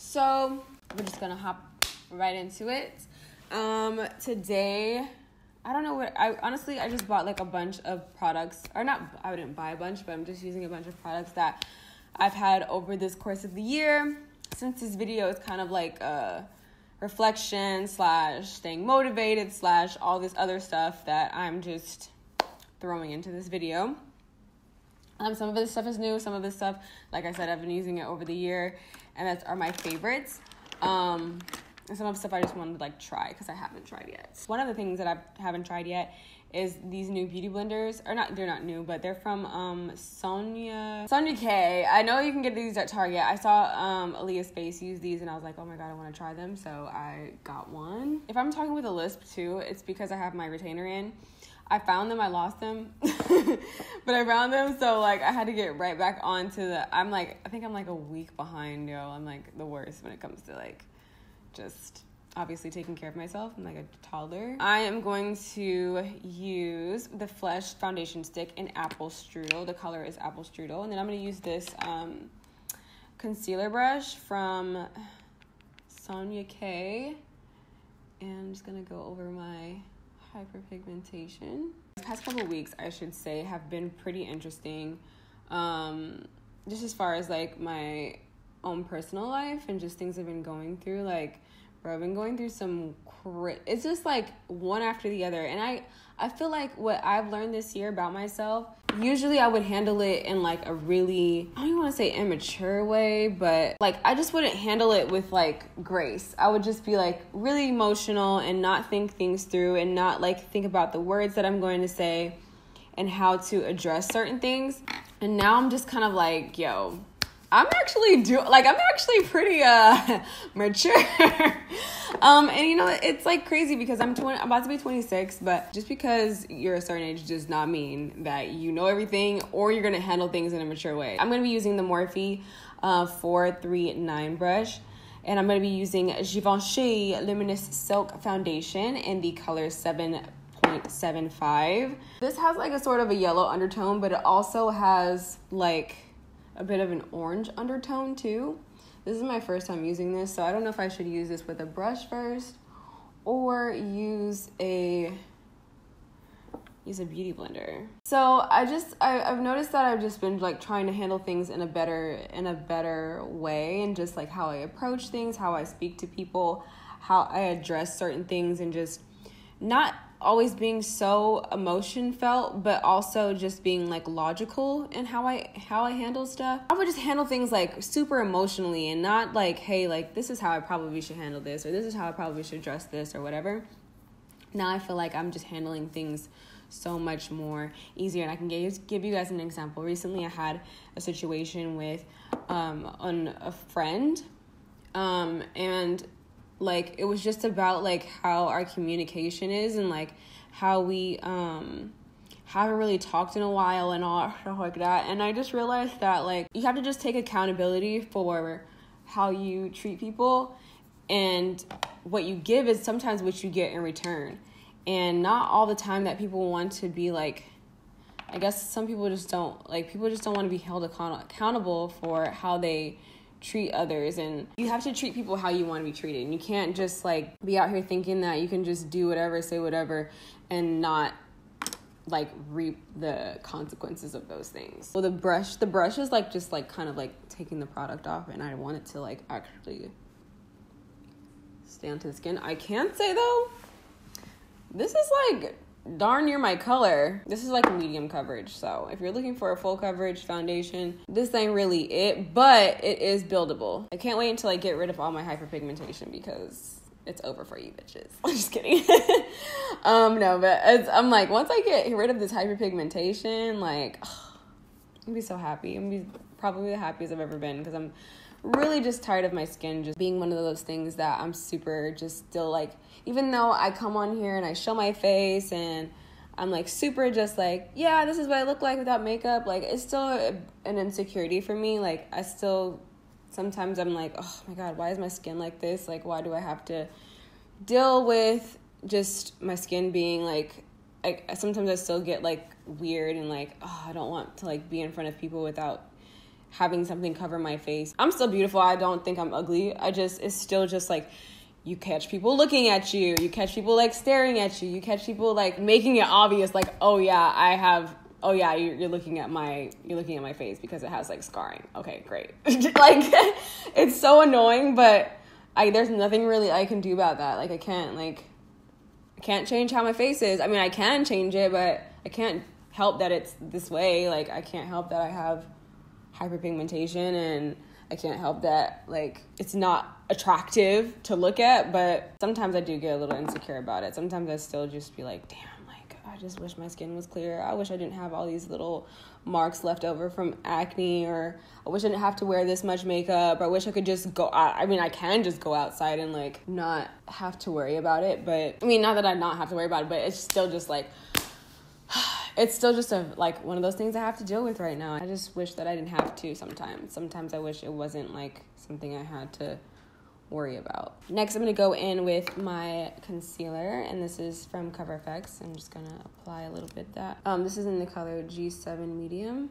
So we're just gonna hop right into it. Today, I don't know what, I just bought like a bunch of products, or not, I didn't buy a bunch, but I'm just using a bunch of products that I've had over this course of the year. Since this video is kind of like a reflection / staying motivated / all this other stuff that I'm just throwing into this video. Some of this stuff is new, some of this stuff, like I said, I've been using it over the year, and that's are my favorites. And some of the stuff I just wanted to like try because I haven't tried yet. One of the things that I haven't tried yet is these new beauty blenders, they're not new, but they're from Sonia K. I know you can get these at Target. I saw Aaliyah's face use these, and I was like, oh my god, I want to try them, so I got one. If I'm talking with a lisp too, it's because I have my retainer in. I found them, I lost them, but I found them, so like I had to get right back onto I think I'm like a week behind, yo. I'm like the worst when it comes to like just obviously taking care of myself. I'm like a toddler. I am going to use the Flesh foundation stick in Apple Strudel. The color is Apple Strudel, and then I'm going to use this concealer brush from Sonia K, and I'm just going to go over my hyperpigmentation. The past couple of weeks, I should say, have been pretty interesting, just as far as like my own personal life and just things I've been going through. Like, bro, I've been going through some it's just like one after the other, and I feel like what I've learned this year about myself, usually I would handle it in like a really, I don't even want to say immature way, but like I just wouldn't handle it with like grace. I would just be like really emotional and not think things through and not like think about the words that I'm going to say and how to address certain things. And now I'm just kind of like, yo, I'm actually pretty mature. And you know, it's like crazy because I'm about to be 26, but just because you're a certain age does not mean that you know everything or you're gonna handle things in a mature way. I'm gonna be using the Morphe 439 brush, and I'm gonna be using Givenchy Luminous Silk Foundation in the color 7.75. This has like a sort of a yellow undertone, but it also has like a bit of an orange undertone too. This is my first time using this, so I don't know if I should use this with a brush first or use a beauty blender. So I've noticed that I've just been like trying to handle things in a better way, and just like how I approach things, how I speak to people, how I address certain things, and just not always being so emotion felt, but also just being like logical in how I handle stuff. I would just handle things like super emotionally and not like, hey, like this is how I probably should handle this, or this is how I probably should address this, or whatever. Now I feel like I'm just handling things so much more easier, and I can give you guys an example. Recently I had a situation with on a friend, and like it was just about like how our communication is, and like how we haven't really talked in a while and all stuff like that. And I just realized that like you have to just take accountability for how you treat people, and what you give is sometimes what you get in return, and not all the time that people want to be like, I guess some people just don't want to be held accountable for how they treat others. And you have to treat people how you want to be treated, and you can't just like be out here thinking that you can just do whatever, say whatever, and not like reap the consequences of those things. Well, the brush is like just like kind of like taking the product off, and I want it to like actually stay onto the skin. I can say though, this is like darn near my color. This is like medium coverage, so if you're looking for a full coverage foundation, this ain't really it, but it is buildable. I can't wait until I get rid of all my hyperpigmentation because it's over for you bitches. I'm just kidding. No, but I'm like, once I get rid of this hyperpigmentation, like, I'm gonna be so happy. I'm gonna be probably the happiest I've ever been, because I'm really just tired of my skin just being one of those things that I'm super just still like, even though I come on here and I show my face and I'm like super just like, yeah, this is what I look like without makeup, like it's still an insecurity for me. Like I still, sometimes I'm like, oh my god, why is my skin like this? Like, why do I have to deal with just my skin being like, sometimes I still get like weird and like, oh, I don't want to like be in front of people without having something cover my face. I'm still beautiful. I don't think I'm ugly. It's still just like, you catch people looking at you. You catch people like staring at you. You catch people like making it obvious, like, oh yeah, you're looking at my face because it has like scarring. Okay, great. Like, it's so annoying, but there's nothing really I can do about that. Like, I can't change how my face is. I mean, I can change it, but I can't help that it's this way. Like, I can't help that I have hyperpigmentation, and I can't help that, like, it's not attractive to look at, but sometimes I do get a little insecure about it. Sometimes I still just be like, damn, like, I just wish my skin was clear. I wish I didn't have all these little marks left over from acne, or I wish I didn't have to wear this much makeup. Or I wish I could just go out. I mean, I can just go outside and, like, not have to worry about it. But, I mean, not that I not have to worry about it, but it's still just, like, it's still just one of those things I have to deal with right now. I just wish that I didn't have to sometimes. Sometimes I wish it wasn't, like, something I had to worry about. Next, I'm going to go in with my concealer, and this is from Cover FX. I'm just going to apply a little bit of that. This is in the color G7 Medium.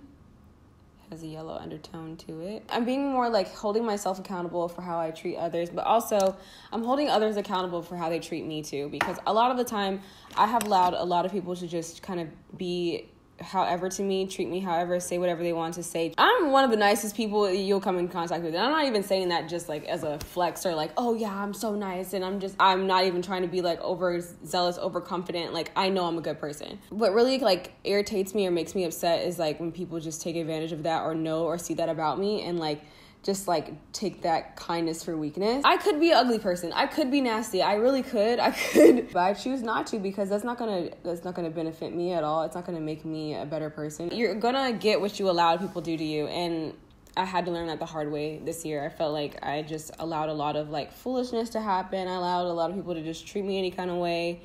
Has a yellow undertone to it. I'm being more like holding myself accountable for how I treat others, but also I'm holding others accountable for how they treat me too, because a lot of the time I have allowed a lot of people to just kind of be however to me, treat me however, say whatever they want to say. I'm one of the nicest people you'll come in contact with, and I'm not even saying that just like as a flex or like, oh yeah, I'm so nice, and I'm not even trying to be like overzealous, overconfident. Like, I know I'm a good person. What really like irritates me or makes me upset is like when people just take advantage of that, or know or see that about me, and like just like take that kindness for weakness. I could be an ugly person. I could be nasty. I really could. But I choose not to, because that's not gonna benefit me at all. It's not gonna make me a better person. You're gonna get what you allowed people do to you, and I had to learn that the hard way this year. I felt like I just allowed a lot of like foolishness to happen. I allowed a lot of people to just treat me any kind of way,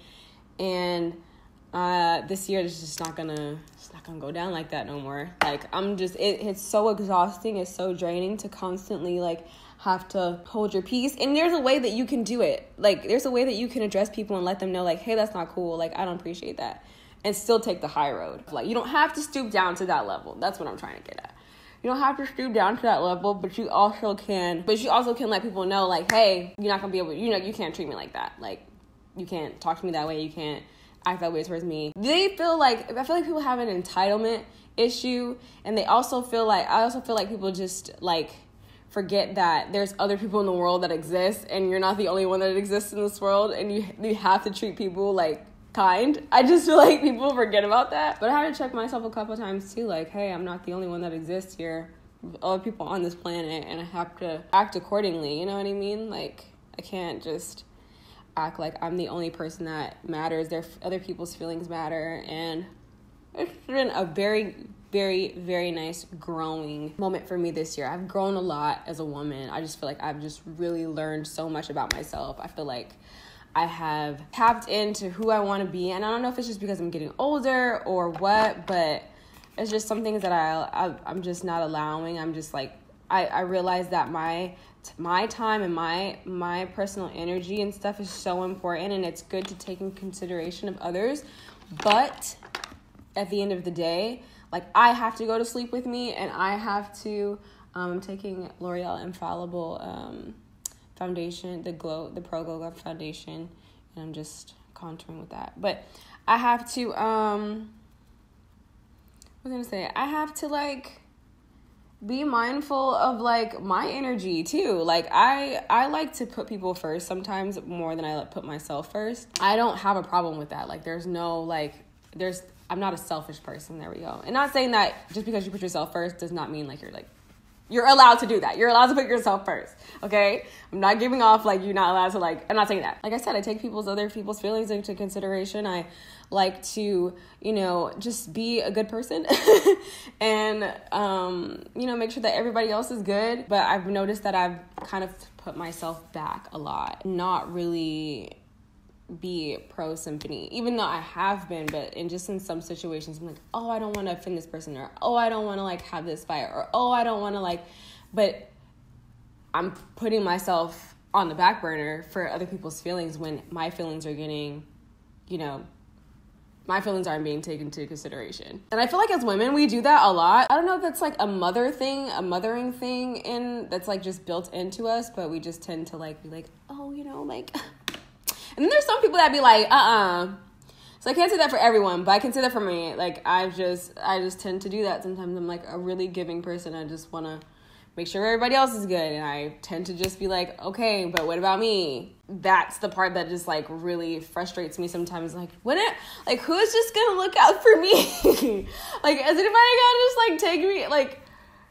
and this year it's just not gonna go down like that no more. Like, it's so exhausting, it's so draining to constantly like have to hold your peace. And there's a way that you can do it. Like, there's a way that you can address people and let them know like, hey, that's not cool, like, I don't appreciate that, and still take the high road. Like, you don't have to stoop down to that level. That's what I'm trying to get at. You don't have to stoop down to that level, but you also can let people know like, hey, you're not gonna be able, you can't treat me like that. Like, you can't talk to me that way. You can't act that way towards me. I feel like people have an entitlement issue, and I also feel like people just like forget that there's other people in the world that exist, and you're not the only one that exists in this world, and you have to treat people like kind. I just feel like people forget about that. But I had to check myself a couple times too, like, hey, I'm not the only one that exists here. There's other people on this planet, and I have to act accordingly. You know what I mean? Like, I can't just act like I'm the only person that matters. Other people's feelings matter, and it's been a very, very, very nice growing moment for me this year. I've grown a lot as a woman. I just feel like I've just really learned so much about myself. I feel like I have tapped into who I want to be, and I don't know if it's just because I'm getting older or what, but it's just some things that I'm just not allowing. I'm just like, I realize that my time and my personal energy and stuff is so important, and it's good to take in consideration of others. But at the end of the day, like, I have to go to sleep with me, and I have to, I'm taking L'Oreal Infallible foundation, the Pro Glow foundation, and I'm just contouring with that. But I have to, I have to like be mindful of like my energy too. Like, I like to put people first sometimes more than I put myself first. I don't have a problem with that. Like, I'm not a selfish person. There we go. And not saying that just because you put yourself first does not mean like you're allowed to do that. You're allowed to put yourself first. Okay? I'm not giving off like you're not allowed to, like, I'm not saying that. Like I said, I take other people's feelings into consideration. I like to, just be a good person and, make sure that everybody else is good. But I've noticed that I've kind of put myself back a lot, not really be pro symphony, even though I have been, but in some situations I'm like, oh, I don't want to offend this person, or oh, I don't want to like have this fight, or oh, I don't want to like, but I'm putting myself on the back burner for other people's feelings when my feelings are getting, my feelings aren't being taken into consideration. And I feel like as women, we do that a lot. I don't know if that's like a mothering thing, and that's like just built into us, but we just tend to like be like, oh, you know, like, and then there's some people that be like, So I can't say that for everyone, but I can say that for me. Like, I just tend to do that. Sometimes I'm like a really giving person. I just want to make sure everybody else is good. And I tend to just be like, okay, but what about me? That's the part that just like really frustrates me sometimes. Like, who's just going to look out for me? Like, is anybody going to just like take me? Like,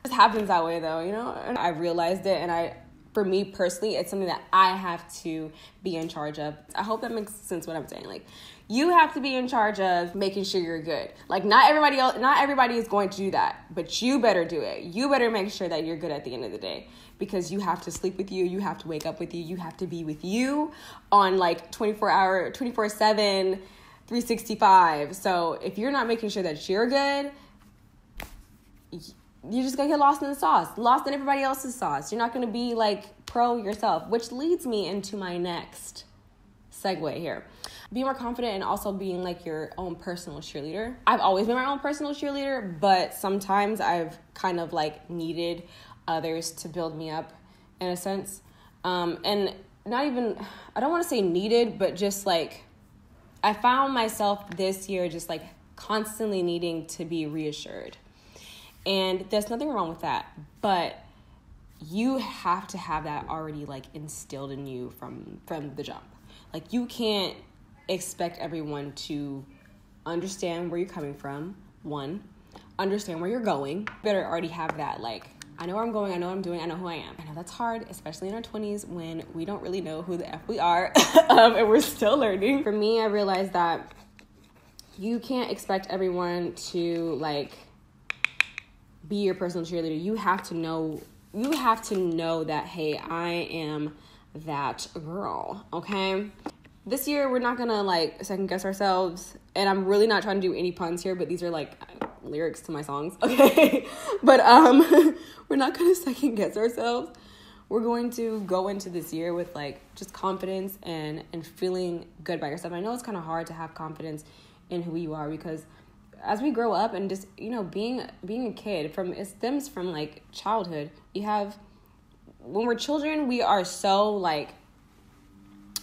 it just happens that way though, you know? And I realized it, and for me personally, it's something that I have to be in charge of. I hope that makes sense what I'm saying. Like, you have to be in charge of making sure you're good. Like, not everybody is going to do that, but you better do it. You better make sure that you're good at the end of the day, because you have to sleep with you. You have to wake up with you. You have to be with you on like 24/7, 365. So if you're not making sure that you're good, you're just gonna get lost in the sauce, lost in everybody else's sauce. You're not gonna be like pro yourself, which leads me into my next segue here. Be more confident and also being like your own personal cheerleader. I've always been my own personal cheerleader, but sometimes I've kind of like needed others to build me up in a sense. And not even, I don't want to say needed, but just like, I found myself this year just like constantly needing to be reassured. And there's nothing wrong with that, but you have to have that already like instilled in you from the jump. Like, you can't expect everyone to understand where you're coming from. One, understand where you're going. You better already have that, like, I know where I'm going, I know what I'm doing, I know who I am. I know that's hard, especially in our 20s when we don't really know who the F we are, and we're still learning. For me, I realized that you can't expect everyone to like be your personal cheerleader. You have to know that, hey, I am that girl, okay? This year, we're not gonna like second guess ourselves, and I'm really not trying to do any puns here, but these are like lyrics to my songs, okay? But we're not gonna second guess ourselves. We're going to go into this year with like just confidence and feeling good about yourself. I know it's kind of hard to have confidence in who you are, because as we grow up and just, you know, being a kid, it stems from like childhood. When we're children, we are so like,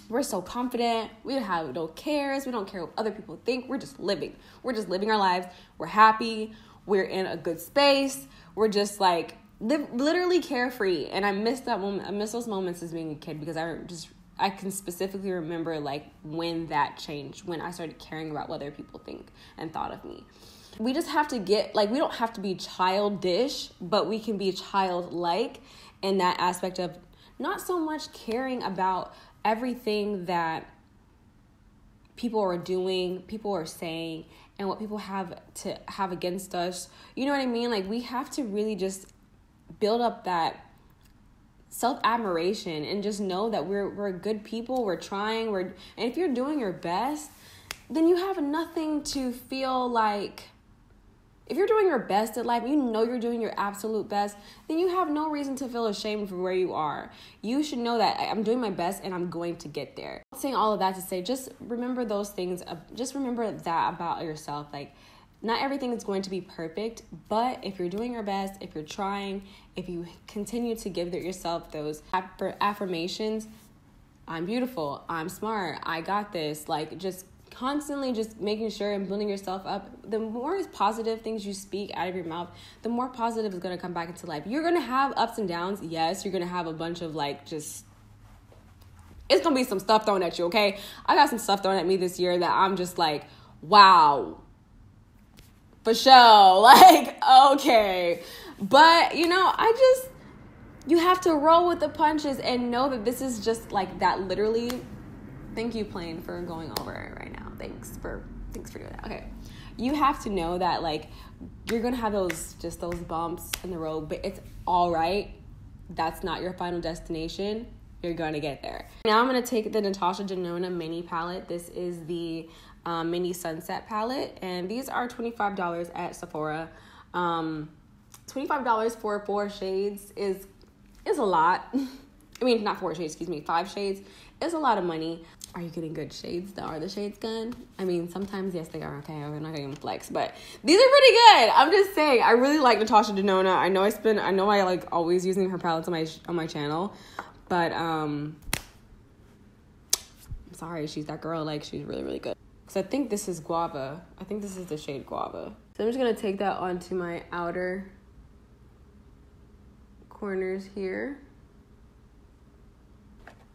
we're so confident. We have no cares. We don't care what other people think. We're just living. We're just living our lives. We're happy. We're in a good space. We're just like literally carefree. And I miss that moment. I miss those moments as being a kid, because I can specifically remember like when that changed, when I started caring about what other people think and thought of me. We just have to we don't have to be childish, but we can be childlike in that aspect of not so much caring about everything that people are doing, people are saying, and what people have against us. You know what I mean? Like, we have to really just build up that self-admiration and just know that we're good people. We're trying. And if you're doing your best, then you have nothing to feel like. If you're doing your best in life, you know you're doing your absolute best, then you have no reason to feel ashamed for where you are. You should know that I'm doing my best and I'm going to get there. I'm saying all of that to say, just remember those things. Just remember that about yourself. Like, not everything is going to be perfect, but if you're doing your best, if you're trying, if you continue to give yourself those affirmations, I'm beautiful, I'm smart, I got this, like, just constantly just making sure and building yourself up. The more positive things you speak out of your mouth, the more positive is going to come back into life. You're going to have ups and downs. Yes, you're going to have a bunch of like it's going to be some stuff thrown at you, okay? I got some stuff thrown at me this year that I'm just like, wow, for sure. Like, okay. But, you know, you have to roll with the punches and know that this is just like that literally. Thank you, plane, for going over it right now. Thanks for doing that. Okay. You have to know that like you're going to have those bumps in the road, but it's all right. That's not your final destination. You're going to get there. Now I'm going to take the Natasha Denona mini palette. This is the mini sunset palette, and these are $25 at Sephora. $25 for 4 shades is a lot. I mean, not 4 shades, 5 shades is a lot of money. Are you getting good shades though? Are the shades good? I mean, sometimes yes they are. Okay, I'm not gonna even flex, but these are pretty good. I'm just saying, I really like Natasha Denona. I know I like always using her palettes on my channel, but I'm sorry, she's that girl. Like, she's really, really good. So I think this is Guava. I think this is the shade Guava. So I'm just gonna take that onto my outer corners here.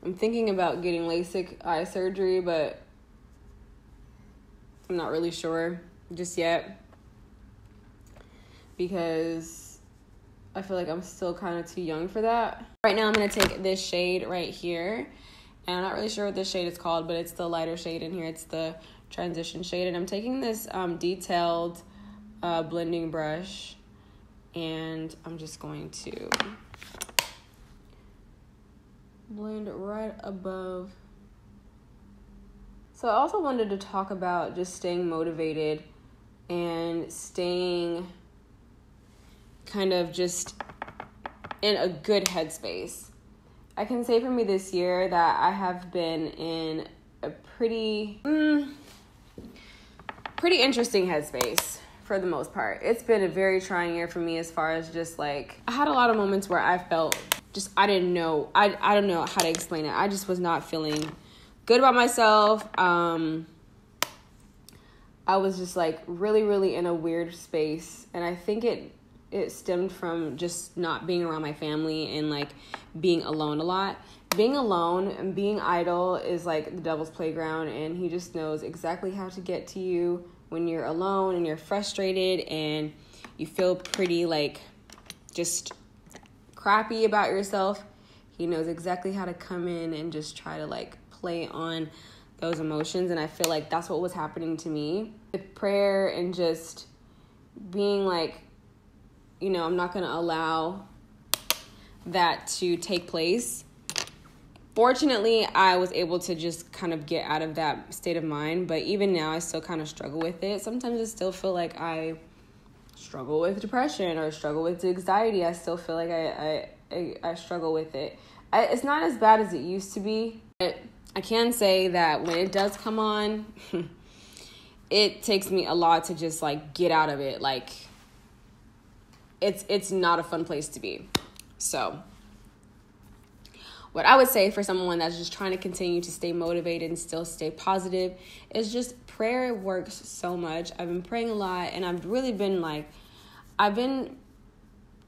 I'm thinking about getting LASIK eye surgery, but I'm not really sure just yet because I feel like I'm still kind of too young for that. Right now I'm going to take this shade right here, and I'm not really sure what this shade is called, but it's the lighter shade in here. It's the transition shade, and I'm taking this detailed blending brush, and I'm just going to blend right above. So I also wanted to talk about just staying motivated and staying kind of just in a good headspace. I can say for me this year that I have been in a pretty interesting headspace for the most part. It's been a very trying year for me as far as just like, I had a lot of moments where I felt just, I don't know how to explain it. I just was not feeling good about myself. I was just like really, really in a weird space. And I think it stemmed from just not being around my family and like being alone a lot. Being alone and being idle is like the devil's playground, and he just knows exactly how to get to you when you're alone and you're frustrated and you feel pretty like just crappy about yourself. He knows exactly how to come in and just try to like play on those emotions, and I feel like that's what was happening to me with prayer and just being like, you know, I'm not going to allow that to take place. Fortunately, I was able to just kind of get out of that state of mind, but even now I still kind of struggle with it. Sometimes I still feel like I struggle with depression or struggle with anxiety. I still feel like I struggle with it. It's not as bad as it used to be. But I can say that when it does come on, it takes me a lot to just like get out of it. Like, it's not a fun place to be. So what I would say for someone that's just trying to continue to stay motivated and still stay positive is just prayer works so much. I've been praying a lot, and I've really been I've been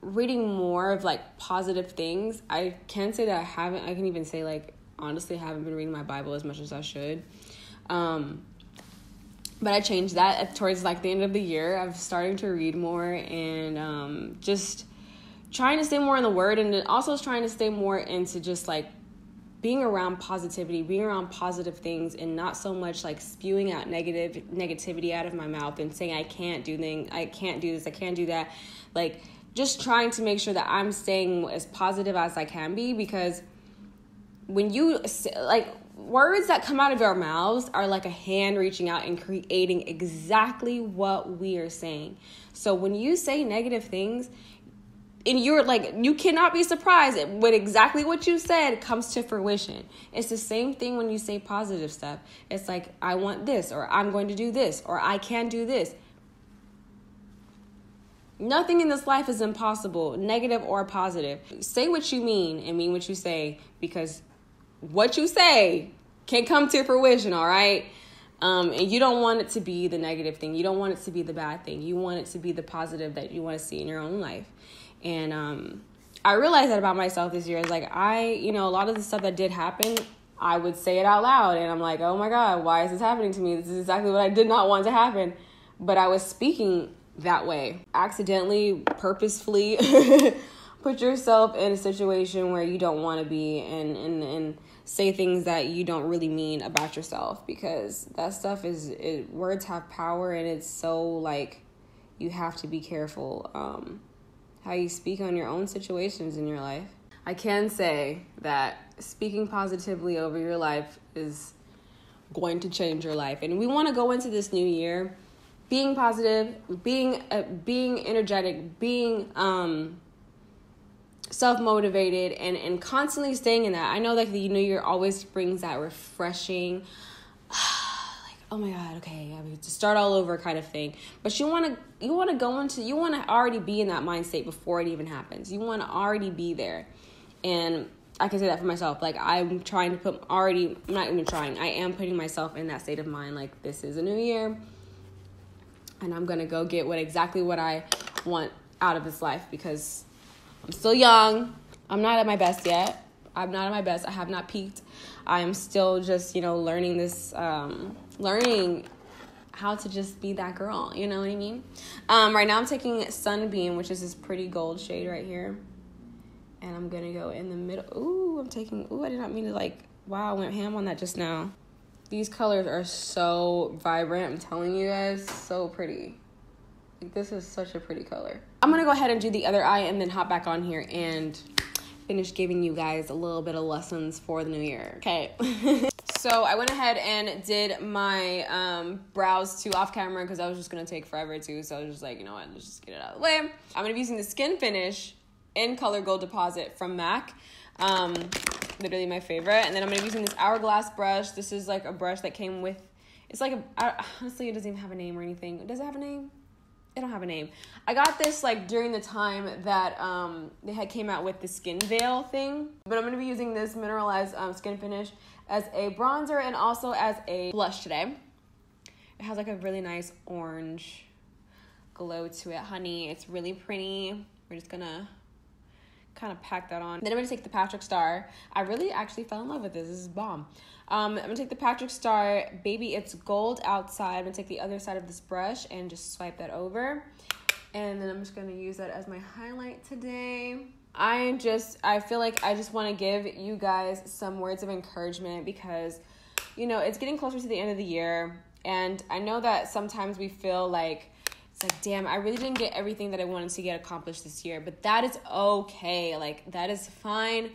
reading more of like positive things. I can say that I can even say like, honestly, I haven't been reading my Bible as much as I should. But I changed that towards like the end of the year. I'm starting to read more and just trying to stay more in the Word, and also trying to stay more into just like being around positivity, being around positive things, and not so much like spewing out negativity out of my mouth and saying I can't do things, I can't do this, I can't do that. Like, just trying to make sure that I'm staying as positive as I can be, because when you like, words that come out of our mouths are like a hand reaching out and creating exactly what we are saying. So when you say negative things, and you're like, you cannot be surprised when exactly what you said comes to fruition. It's the same thing when you say positive stuff. It's like, I want this, or I'm going to do this, or I can do this. Nothing in this life is impossible, negative or positive. Say what you mean and mean what you say, because what you say can come to fruition, all right? And you don't want it to be the negative thing. You don't want it to be the bad thing. You want it to be the positive that you want to see in your own life. And I realized that about myself this year. It's like, a lot of the stuff that did happen, I would say it out loud. And I'm like, oh my God, why is this happening to me? This is exactly what I did not want to happen. But I was speaking that way. Accidentally, purposefully put yourself in a situation where you don't want to be, and say things that you don't really mean about yourself, because that stuff words have power, and it's so like, you have to be careful how you speak on your own situations in your life. I can say that speaking positively over your life is going to change your life. And we want to go into this new year being positive, being energetic, being self-motivated and constantly staying in that. I know like the new year always brings that refreshing like, oh my god, okay, I have to start all over kind of thing. But you want to already be in that mind state before it even happens. You want to already be there. And I can say that for myself. Like, I'm trying to I'm not even trying. I am putting myself in that state of mind. Like, this is a new year, and I'm going to go get exactly what I want out of this life, because I'm still young. I'm not at my best yet. I'm not at my best. I have not peaked. I am still just, learning learning how to just be that girl. You know what I mean? Right now I'm taking Sunbeam, which is this pretty gold shade right here. And I'm going to go in the middle. I did not mean to wow, I went ham on that just now. These colors are so vibrant. I'm telling you guys, so pretty. This is such a pretty color. I'm going to go ahead and do the other eye and then hop back on here and finish giving you guys a little bit of lessons for the new year. Okay. So I went ahead and did my brows too off camera because I was just going to take forever too. So I was just like, you know what, let's just get it out of the way. I'm going to be using the Skin Finish in Color Gold Deposit from MAC. Literally my favorite. And then I'm going to be using this Hourglass brush. This is like a brush that came with, honestly, it doesn't even have a name or anything. Does it have a name? It don't have a name. I got this during the time that they had came out with the Skin Veil thing. But I'm going to be using this mineralized Skin Finish as a bronzer and also as a blush today. It has like a really nice orange glow to it, honey. It's really pretty. We're just going to kind of pack that on. Then I'm going to take the Patrick Star. I really actually fell in love with this. This is bomb. I'm going to take the Patrick Star Baby It's Gold outside. I'm going to take the other side of this brush and just swipe that over. And then I'm just going to use that as my highlight today. I feel like I just want to give you guys some words of encouragement because, it's getting closer to the end of the year. And I know that sometimes we feel like, it's like, damn, I really didn't get everything that I wanted to get accomplished this year. But that is okay. Like, that is fine.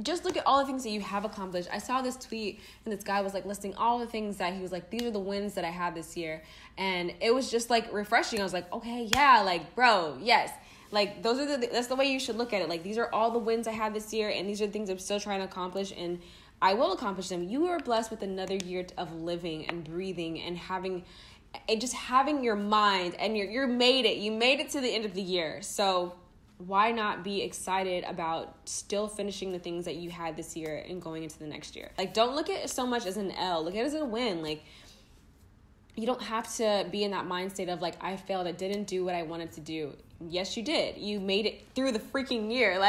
Just look at all the things that you have accomplished. I saw this tweet and this guy was listing all the things that he was these are the wins that I had this year. And it was just refreshing. I was like, okay, yeah, bro, yes. That's the way you should look at it. These are all the wins I had this year, and these are the things I'm still trying to accomplish, and I will accomplish them. You are blessed with another year of living and breathing and having your mind, and you made it. You made it to the end of the year. So why not be excited about still finishing the things that you had this year and going into the next year? Don't look at it so much as an L. Look at it as a win. You don't have to be in that mind state of I failed. I didn't do what I wanted to do. Yes, you did. You made it through the freaking year.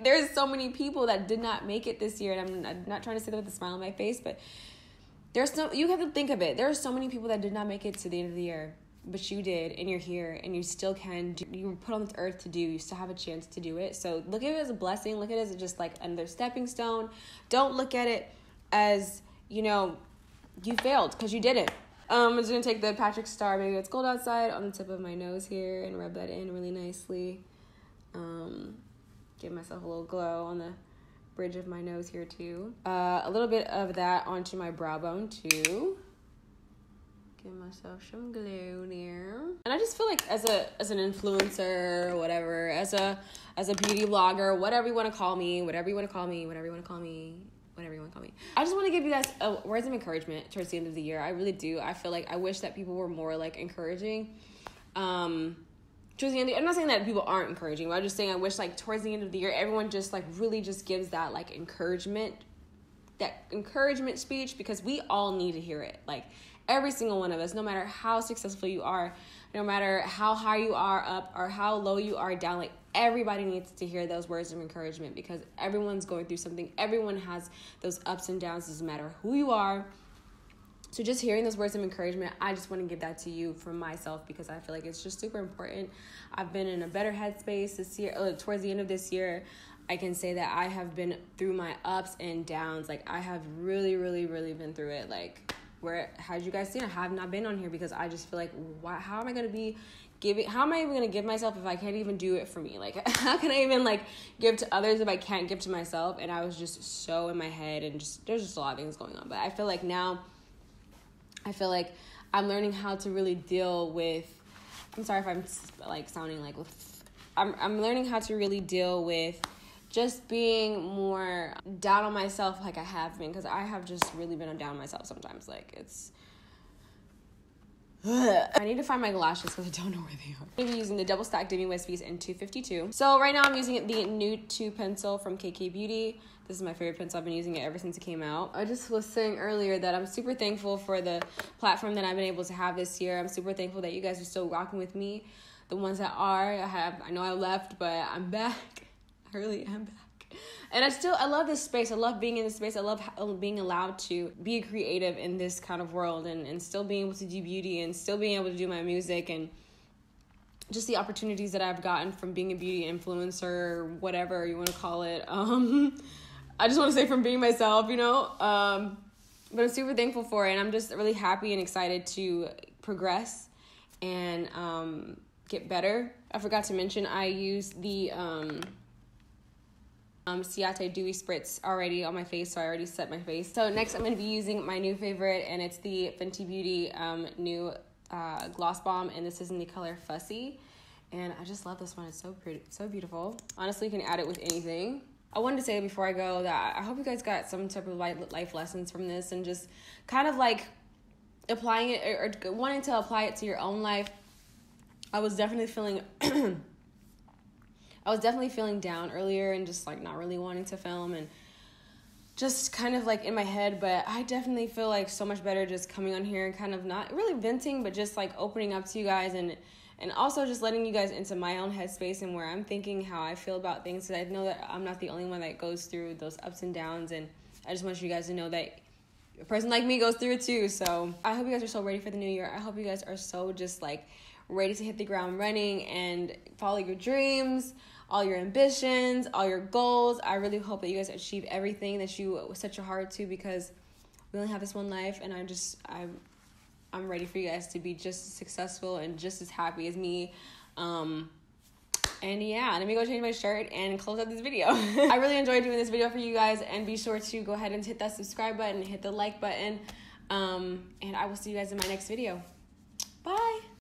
There's so many people that did not make it this year, and I'm not trying to say that with a smile on my face, but you have to think of it. There are so many people that did not make it to the end of the year, but you did, and you're here, and you still can. You were put on this earth to do. You still have a chance to do it. So look at it as a blessing. Look at it as just another stepping stone. Don't look at it as, you failed, because you didn't. I'm just going to take the Patrick Star Baby It's Gold outside on the tip of my nose here and rub that in really nicely. Give myself a little glow on the bridge of my nose here too. A little bit of that onto my brow bone too. Give myself some glow there. And I just feel like as an influencer or whatever, as a beauty blogger, whatever you want to call me, I just want to give you guys words of encouragement towards the end of the year. I really do. I feel I wish that people were more encouraging. Towards the end, I'm not saying that people aren't encouraging, but I'm just saying I wish towards the end of the year, everyone just really just gives that encouragement speech, because we all need to hear it. Every single one of us, no matter how successful you are, no matter how high you are up or how low you are down, everybody needs to hear those words of encouragement, because everyone's going through something. Everyone has those ups and downs, doesn't matter who you are. So just hearing those words of encouragement, I just want to give that to you from myself, because I feel it's just super important. I've been in a better headspace this year. Towards the end of this year, I can say that I have been through my ups and downs. I have really, really, really been through it. Where had you guys seen? I have not been on here because I just feel how am I going to be how am I even going to give myself if I can't even do it for me? How can I even give to others if I can't give to myself? And I was just so in my head, and there's just a lot of things going on. But I feel now, I'm learning how to really deal with, I'm sorry if I'm sounding I'm learning how to really deal with just being more down on myself like I have been, because I have just really been down on myself sometimes. Like, it's... I need to find my lashes because I don't know where they are. I'm going to be using the double stack Demi Wispies in 252. So right now I'm using the Nude 2 pencil from KK Beauty. This is my favorite pencil. I've been using it ever since it came out. I just was saying earlier that I'm super thankful for the platform that I've been able to have this year. I'm super thankful that you guys are still rocking with me. The ones that are, I know I left, but I'm back. I really am back. And I love this space. I love being in this space. I love being allowed to be creative in this kind of world, and still being able to do beauty and still being able to do my music, and just the opportunities that I've gotten from being a beauty influencer, whatever you want to call it. I just want to say from being myself, you know, but I'm super thankful for it, and I'm just really happy and excited to progress and get better. I forgot to mention I used the Ciate Dewy Spritz already on my face, so I already set my face. So next I'm going to be using my new favorite, and it's the Fenty Beauty new gloss bomb, and this is in the color Fussy, and I just love this one. It's so pretty, so beautiful. Honestly, you can add it with anything. I wanted to say before I go that I hope you guys got some type of life lessons from this, and just kind of like applying it or wanting to apply it to your own life. I was definitely feeling down earlier, and just like not really wanting to film, and just kind of like in my head, but I definitely feel like so much better just coming on here and kind of not really venting, but just like opening up to you guys, and also just letting you guys into my own headspace and where I'm thinking, how I feel about things, because I know that I'm not the only one that goes through those ups and downs, and I just want you guys to know that a person like me goes through it too. So I hope you guys are so ready for the new year. I hope you guys are so just like ready to hit the ground running and follow your dreams, all your ambitions, all your goals. I really hope that you guys achieve everything that you set your heart to, because we only have this one life, and I'm ready for you guys to be just as successful and just as happy as me. And yeah, let me go change my shirt and close out this video. I really enjoyed doing this video for you guys, and be sure to go ahead and hit that subscribe button, hit the like button, and I will see you guys in my next video.